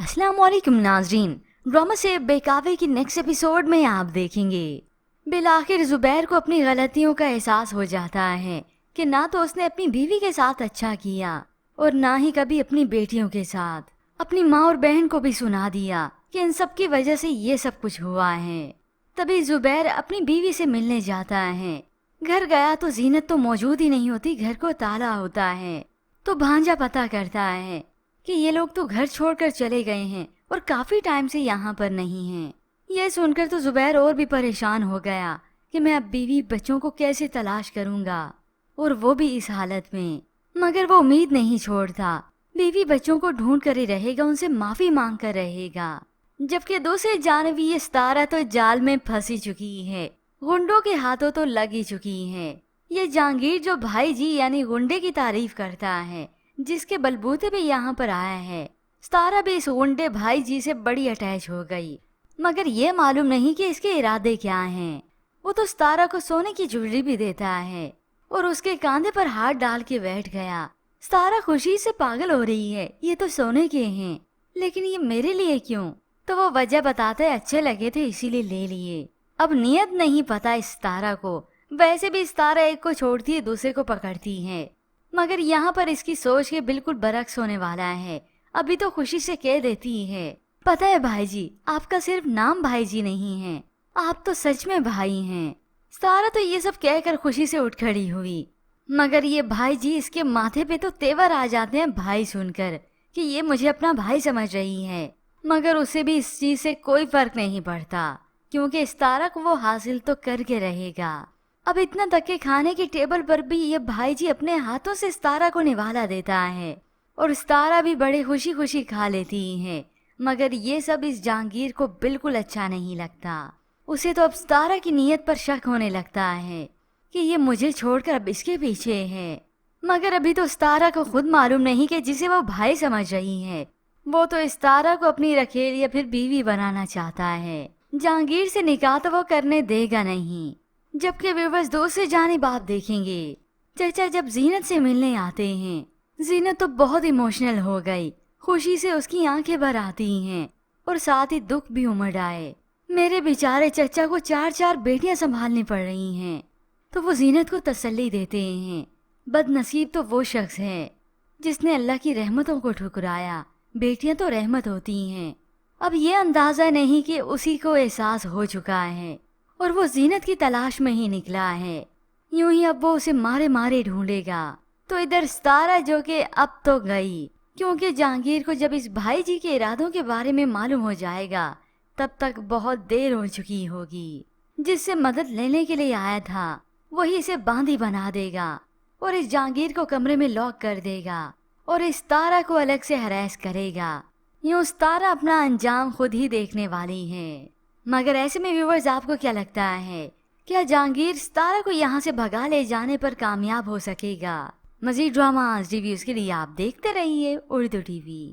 अस्सलाम वालेकुम नाजरीन। ड्रामा से बेकावे की नेक्स्ट एपिसोड में आप देखेंगे बिलाखिर जुबैर को अपनी गलतियों का एहसास हो जाता है कि ना तो उसने अपनी बीवी के साथ अच्छा किया और ना ही कभी अपनी बेटियों के साथ। अपनी माँ और बहन को भी सुना दिया कि इन सब की वजह से ये सब कुछ हुआ है। तभी जुबैर अपनी बीवी से मिलने जाता है। घर गया तो जीनत तो मौजूद ही नहीं होती, घर को ताला होता है। तो भांजा पता करता है कि ये लोग तो घर छोड़कर चले गए हैं और काफी टाइम से यहाँ पर नहीं हैं। यह सुनकर तो जुबैर और भी परेशान हो गया कि मैं अब बीवी बच्चों को कैसे तलाश करूंगा, और वो भी इस हालत में। मगर वो उम्मीद नहीं छोड़ता, बीवी बच्चों को ढूंढ कर ही रहेगा, उनसे माफी मांग कर रहेगा। जबकि दूसरी जानब ये सितारा तो जाल में फंसी चुकी है, गुंडों के हाथों तो लगी चुकी है। ये जहांगीर जो भाई जी यानी गुंडे की तारीफ करता है, जिसके बलबूते पे यहाँ पर आया है, सितारा भी इस गुंडे भाई जी से बड़ी अटैच हो गई। मगर ये मालूम नहीं कि इसके इरादे क्या हैं। वो तो सितारा को सोने की ज्वेलरी भी देता है और उसके कांधे पर हाथ डाल के बैठ गया। सितारा खुशी से पागल हो रही है, ये तो सोने के हैं, लेकिन ये मेरे लिए क्यों? तो वो वजह बताते अच्छे लगे थे इसीलिए ले लिए। अब नियत नहीं पता इस सितारा को। वैसे भी सितारा एक को छोड़ती है दूसरे को पकड़ती है, मगर यहाँ पर इसकी सोच के बिल्कुल बरक्स होने वाला है। अभी तो खुशी से कह देती है, पता है भाई जी, आपका सिर्फ नाम भाई जी नहीं है, आप तो सच में भाई हैं। सितारा तो ये सब कहकर खुशी से उठ खड़ी हुई, मगर ये भाई जी इसके माथे पे तो तेवर आ जाते हैं भाई सुनकर कि ये मुझे अपना भाई समझ रही है। मगर उसे भी इस चीज से कोई फर्क नहीं पड़ता, क्योंकि सितारा को वो हासिल तो करके रहेगा। अब इतना तक के खाने की टेबल पर भी ये भाई जी अपने हाथों से सितारा को निवाला देता है और सितारा भी बड़े खुशी खुशी खा लेती है। मगर ये सब इस जहांगीर को बिल्कुल अच्छा नहीं लगता। उसे तो अब सितारा की नीयत पर शक होने लगता है कि ये मुझे छोड़कर अब इसके पीछे है। मगर अभी तो सितारा को खुद मालूम नहीं कि जिसे वो भाई समझ रही है, वो तो सितारा को अपनी रखेल या फिर बीवी बनाना चाहता है। जहांगीर से निकाह तो वो करने देगा नहीं। जबकि व्यूअर्स दूसरी जानिब आप देखेंगे, चाचा जब जीनत से मिलने आते हैं, जीनत तो बहुत इमोशनल हो गई। खुशी से उसकी आंखें भर आती हैं और साथ ही दुख भी उमड़ आए। मेरे बेचारे चचा को 4-4 बेटियां संभालनी पड़ रही हैं। तो वो जीनत को तसल्ली देते हैं, बदनसीब तो वो शख्स है जिसने अल्लाह की रहमतों को ठुकराया। बेटियां तो रहमत होती हैं। अब ये अंदाजा नहीं कि उसी को एहसास हो चुका है और वो जीनत की तलाश में ही निकला है। यूं ही अब वो उसे मारे मारे ढूंढेगा। तो इधर सितारा जो कि अब तो गई, क्योंकि जहांगीर को जब इस भाई जी के इरादों के बारे में मालूम हो जाएगा तब तक बहुत देर हो चुकी होगी। जिससे मदद लेने के लिए आया था वही इसे बांदी बना देगा और इस जहांगीर को कमरे में लॉक कर देगा और इस सितारा को अलग से हरास करेगा। यूं सितारा अपना अंजाम खुद ही देखने वाली है। मगर ऐसे में व्यूअर्स आपको क्या लगता है, क्या जहांगीर सितारा को यहाँ से भगा ले जाने पर कामयाब हो सकेगा? मजीद ड्रामा रिव्यूज के लिए आप देखते रहिए उर्दू टीवी।